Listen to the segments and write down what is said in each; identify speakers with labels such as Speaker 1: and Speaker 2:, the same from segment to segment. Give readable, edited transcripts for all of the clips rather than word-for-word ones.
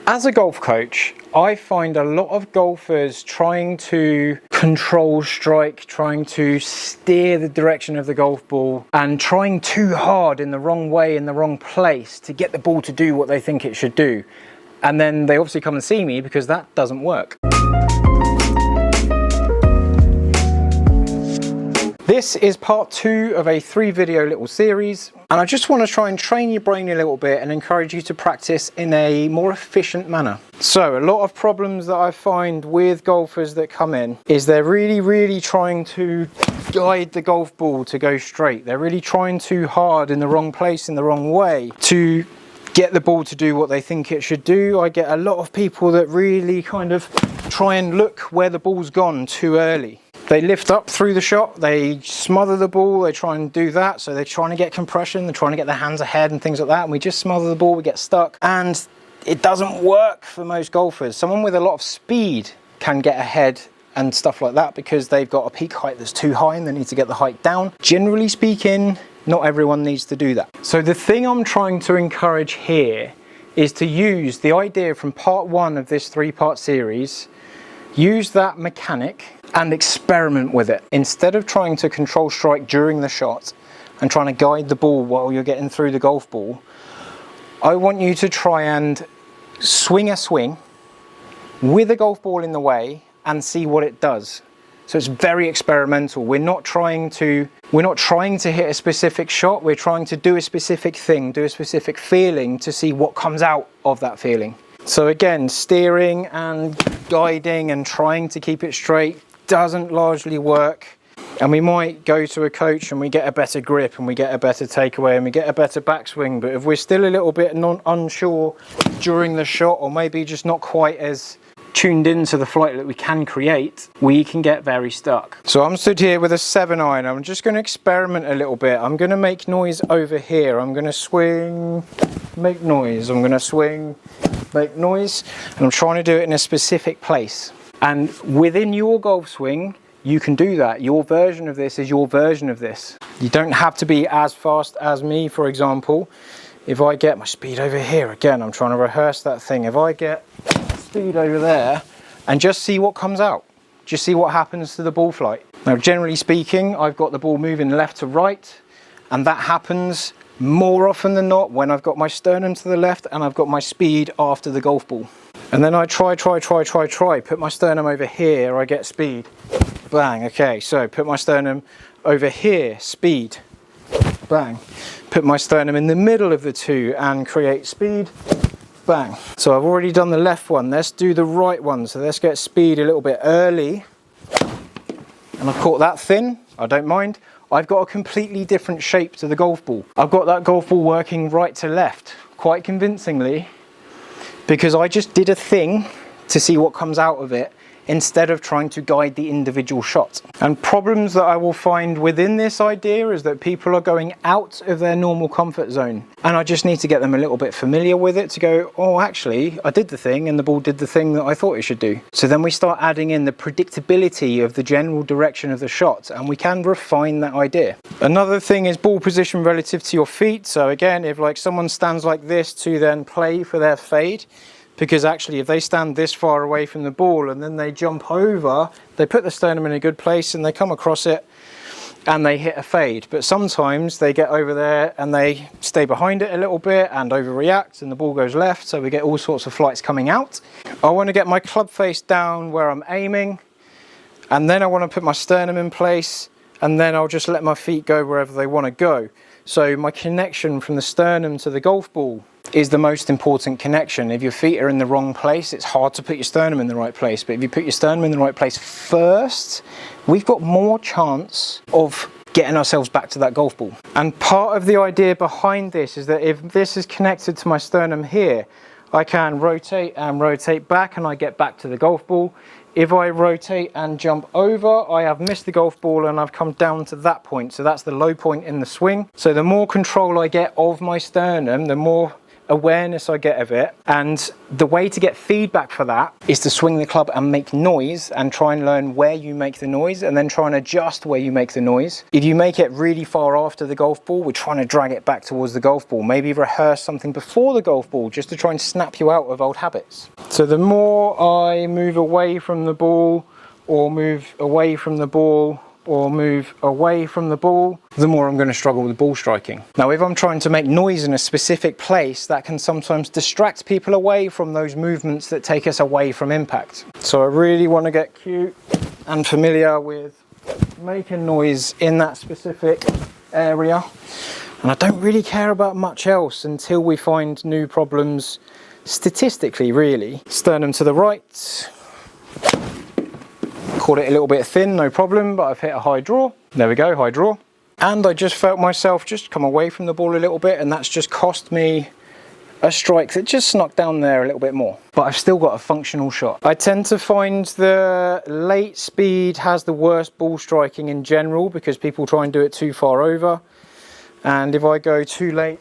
Speaker 1: As a golf coach, I find a lot of golfers trying to control strike, trying to steer the direction of the golf ball and trying too hard in the wrong way, in the wrong place to get the ball to do what they think it should do. And then they obviously come and see me because that doesn't work. This is part 2 of a 3-video little series, and I just want to try and train your brain a little bit and encourage you to practice in a more efficient manner. So a lot of problems that I find with golfers that come in is they're really trying to guide the golf ball to go straight. They're really trying too hard in the wrong place, in the wrong way to get the ball to do what they think it should do. I get a lot of people that really kind of try and look where the ball's gone too early. They lift up through the shot, they smother the ball, they try and do that. So they're trying to get compression, they're trying to get their hands ahead and things like that. And we just smother the ball, we get stuck. And it doesn't work for most golfers. Someone with a lot of speed can get ahead and stuff like that because they've got a peak height that's too high and they need to get the height down. Generally speaking, not everyone needs to do that. So the thing I'm trying to encourage here is to use the idea from part 1 of this 3-part series, use that mechanic and experiment with it. Instead of trying to control strike during the shot and trying to guide the ball while you're getting through the golf ball, I want you to try and swing a swing with a golf ball in the way and see what it does. So it's very experimental. We're not trying to hit a specific shot. We're trying to do a specific thing, do a specific feeling to see what comes out of that feeling. So again, steering and guiding and trying to keep it straight doesn't largely work. And we might go to a coach and we get a better grip and we get a better takeaway and we get a better backswing. But if we're still a little bit unsure during the shot, or maybe just not quite as tuned into the flight that we can create, we can get very stuck. So I'm stood here with a 7-iron. I'm just going to experiment a little bit. I'm going to make noise over here. I'm going to swing, make noise. I'm going to swing, make noise. And I'm trying to do it in a specific place. And within your golf swing, you can do that. Your version of this is your version of this. You don't have to be as fast as me, for example. If I get my speed over here, again, I'm trying to rehearse that thing. If I get speed over there and just see what comes out, just see what happens to the ball flight. Now, generally speaking, I've got the ball moving left to right, and that happens more often than not when I've got my sternum to the left and I've got my speed after the golf ball. And then I try, put my sternum over here, I get speed. Bang, okay, so put my sternum over here, speed. Bang. Put my sternum in the middle of the two and create speed. Bang. So I've already done the left one. Let's do the right one. So let's get speed a little bit early. And I've caught that thin. I don't mind. I've got a completely different shape to the golf ball. I've got that golf ball working right to left quite convincingly because I just did a thing to see what comes out of it instead of trying to guide the individual shot. And problems that I will find within this idea is that people are going out of their normal comfort zone. And I just need to get them a little bit familiar with it to go, oh, actually, I did the thing and the ball did the thing that I thought it should do. So then we start adding in the predictability of the general direction of the shot and we can refine that idea. Another thing is ball position relative to your feet. So again, if like someone stands like this to then play for their fade, because actually if they stand this far away from the ball and then they jump over, they put the sternum in a good place and they come across it and they hit a fade. But sometimes they get over there and they stay behind it a little bit and overreact and the ball goes left, so we get all sorts of flights coming out. I want to get my club face down where I'm aiming, and then I want to put my sternum in place, and then I'll just let my feet go wherever they want to go. So my connection from the sternum to the golf ball is the most important connection. If your feet are in the wrong place, it's hard to put your sternum in the right place. But if you put your sternum in the right place first, we've got more chance of getting ourselves back to that golf ball. And part of the idea behind this is that if this is connected to my sternum here, I can rotate and rotate back and I get back to the golf ball. If I rotate and jump over, I have missed the golf ball and I've come down to that point. So that's the low point in the swing. So the more control I get of my sternum, the more awareness I get of it, and the way to get feedback for that is to swing the club and make noise and try and learn where you make the noise and then try and adjust where you make the noise. If you make it really far after the golf ball, we're trying to drag it back towards the golf ball. Maybe rehearse something before the golf ball just to try and snap you out of old habits. So the more I move away from the ball, or move away from the ball, or move away from the ball, the more I'm going to struggle with ball striking. Now, if I'm trying to make noise in a specific place, that can sometimes distract people away from those movements that take us away from impact. So I really want to get cute and familiar with making noise in that specific area. And I don't really care about much else until we find new problems statistically, really. Sternum to the right. Caught it a little bit thin, no problem, but I've hit a high draw. There we go, high draw. And I just felt myself just come away from the ball a little bit, and that's just cost me a strike that just snuck down there a little bit more. But I've still got a functional shot. I tend to find the late speed has the worst ball striking in general because people try and do it too far over. And if I go too late,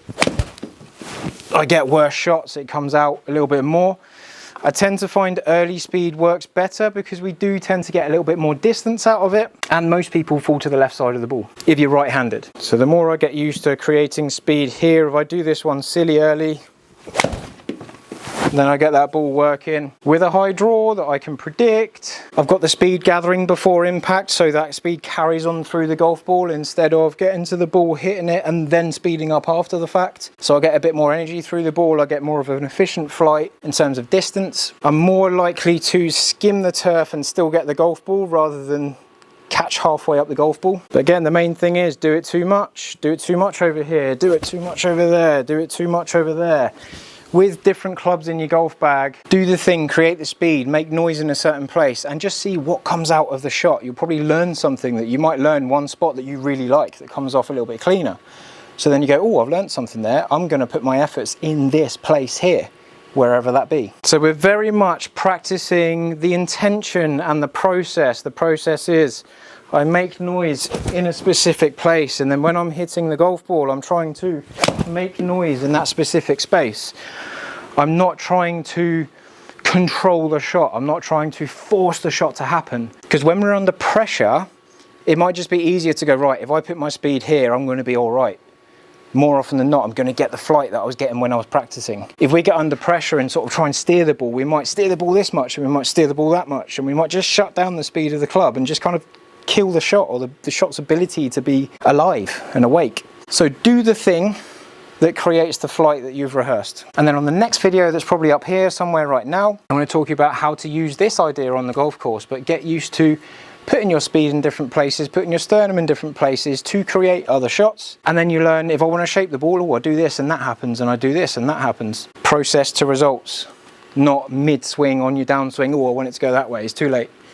Speaker 1: I get worse shots, it comes out a little bit more. I tend to find early speed works better because we do tend to get a little bit more distance out of it, and most people fall to the left side of the ball if you're right-handed. So the more I get used to creating speed here, if I do this one silly early, then I get that ball working with a high draw that I can predict. I've got the speed gathering before impact, so that speed carries on through the golf ball instead of getting to the ball, hitting it, and then speeding up after the fact. So I get a bit more energy through the ball, I get more of an efficient flight in terms of distance. I'm more likely to skim the turf and still get the golf ball rather than catch halfway up the golf ball. But again, the main thing is do it too much over here, do it too much over there, do it too much over there. With different clubs in your golf bag, do the thing, create the speed, make noise in a certain place, and just see what comes out of the shot. You'll probably learn something that you might learn one spot that you really like that comes off a little bit cleaner. So then you go, oh, I've learned something there. I'm going to put my efforts in this place here, wherever that be. So we're very much practicing the intention and the process. The process is I make noise in a specific place, and then when I'm hitting the golf ball, I'm trying to make noise in that specific space. I'm not trying to control the shot. I'm not trying to force the shot to happen. Because when we're under pressure, it might just be easier to go, right, if I put my speed here, I'm going to be all right. More often than not, I'm going to get the flight that I was getting when I was practicing. If we get under pressure and sort of try and steer the ball, we might steer the ball this much, and we might steer the ball that much, and we might just shut down the speed of the club and just kind of kill the shot, or the shot's ability to be alive and awake. So do the thing that creates the flight that you've rehearsed. And then on the next video that's probably up here somewhere right now, I'm going to talk about how to use this idea on the golf course, but get used to putting your speed in different places, putting your sternum in different places to create other shots. And then you learn, if I want to shape the ball, oh, I do this and that happens, and I do this and that happens. Process to results, not mid-swing on your downswing, oh, I want it to go that way, it's too late.